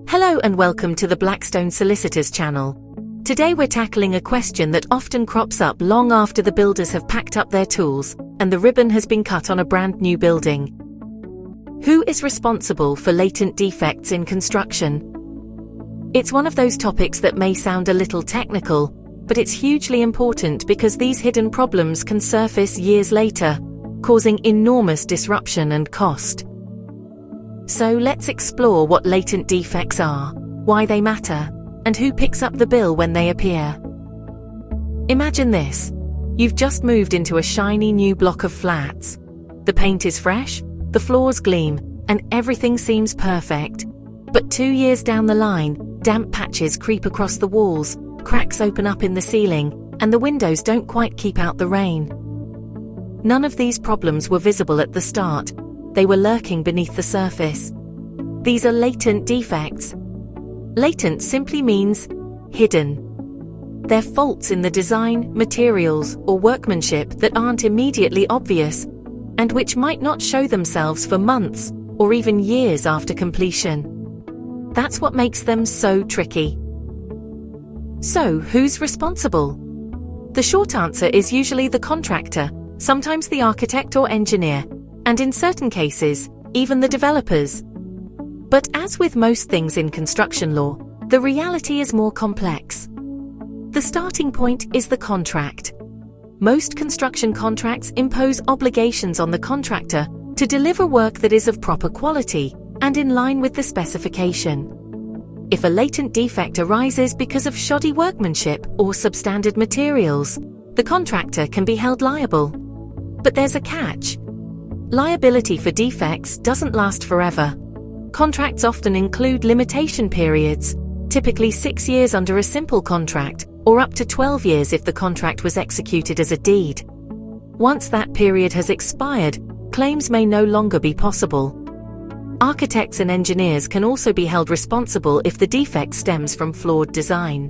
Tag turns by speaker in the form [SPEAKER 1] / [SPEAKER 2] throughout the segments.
[SPEAKER 1] Hello and welcome to the Blackstone Solicitors channel. Today we're tackling a question that often crops up long after the builders have packed up their tools and the ribbon has been cut on a brand new building. Who is responsible for latent defects in construction? It's one of those topics that may sound a little technical, but it's hugely important because these hidden problems can surface years later, causing enormous disruption and cost. So let's explore what latent defects are, why they matter, and who picks up the bill when they appear. Imagine this. You've just moved into a shiny new block of flats. The paint is fresh, the floors gleam, and everything seems perfect. But 2 years down the line, damp patches creep across the walls, cracks open up in the ceiling, and the windows don't quite keep out the rain. None of these problems were visible at the start. They were lurking beneath the surface. These are latent defects. Latent simply means hidden. They're faults in the design, materials, or workmanship that aren't immediately obvious, and which might not show themselves for months or even years after completion. That's what makes them so tricky. So, who's responsible? The short answer is usually the contractor, sometimes the architect or engineer, and in certain cases, even the developers. But as with most things in construction law, the reality is more complex. The starting point is the contract. Most construction contracts impose obligations on the contractor to deliver work that is of proper quality and in line with the specification. If a latent defect arises because of shoddy workmanship or substandard materials, the contractor can be held liable. But there's a catch. Liability for defects doesn't last forever. Contracts often include limitation periods, typically 6 years under a simple contract, or up to 12 years if the contract was executed as a deed. Once that period has expired, claims may no longer be possible. Architects and engineers can also be held responsible if the defect stems from flawed design.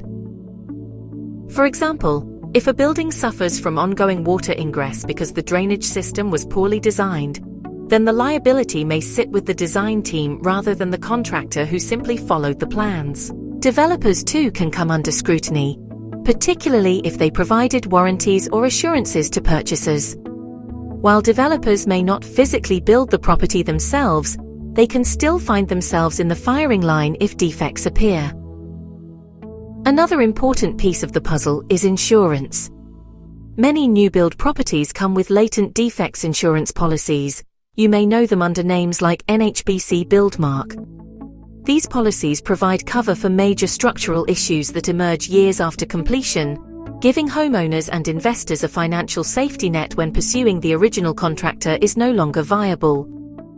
[SPEAKER 1] For example, if a building suffers from ongoing water ingress because the drainage system was poorly designed, then the liability may sit with the design team rather than the contractor who simply followed the plans. Developers too can come under scrutiny, particularly if they provided warranties or assurances to purchasers. While developers may not physically build the property themselves, they can still find themselves in the firing line if defects appear. Another important piece of the puzzle is insurance. Many new-build properties come with latent defects insurance policies. You may know them under names like NHBC Buildmark. These policies provide cover for major structural issues that emerge years after completion, giving homeowners and investors a financial safety net when pursuing the original contractor is no longer viable.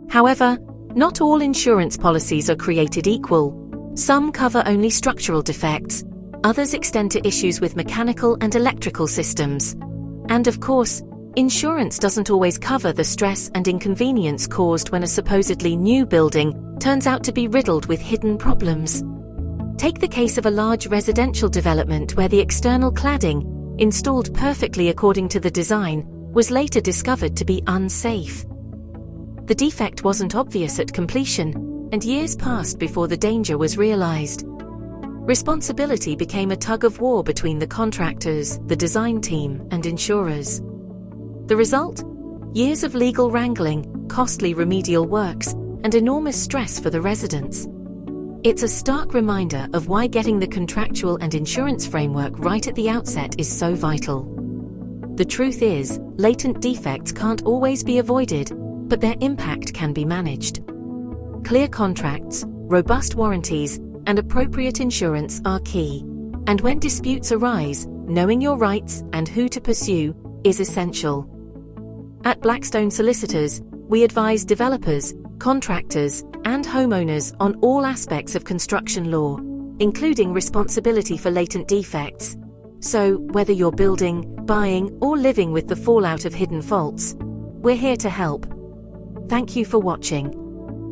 [SPEAKER 1] However, not all insurance policies are created equal. Some cover only structural defects. Others extend to issues with mechanical and electrical systems. And of course, insurance doesn't always cover the stress and inconvenience caused when a supposedly new building turns out to be riddled with hidden problems. Take the case of a large residential development where the external cladding, installed perfectly according to the design, was later discovered to be unsafe. The defect wasn't obvious at completion, and years passed before the danger was realized. Responsibility became a tug-of-war between the contractors, the design team, and insurers. The result? Years of legal wrangling, costly remedial works, and enormous stress for the residents. It's a stark reminder of why getting the contractual and insurance framework right at the outset is so vital. The truth is, latent defects can't always be avoided, but their impact can be managed. Clear contracts, robust warranties, and appropriate insurance are key. And when disputes arise, knowing your rights and who to pursue is essential. At Blackstone Solicitors, we advise developers, contractors, and homeowners on all aspects of construction law, including responsibility for latent defects. So, whether you're building, buying, or living with the fallout of hidden faults, we're here to help. Thank you for watching.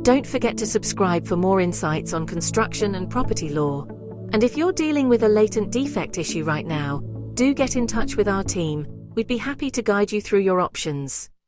[SPEAKER 1] Don't forget to subscribe for more insights on construction and property law. And if you're dealing with a latent defect issue right now, do get in touch with our team. We'd be happy to guide you through your options.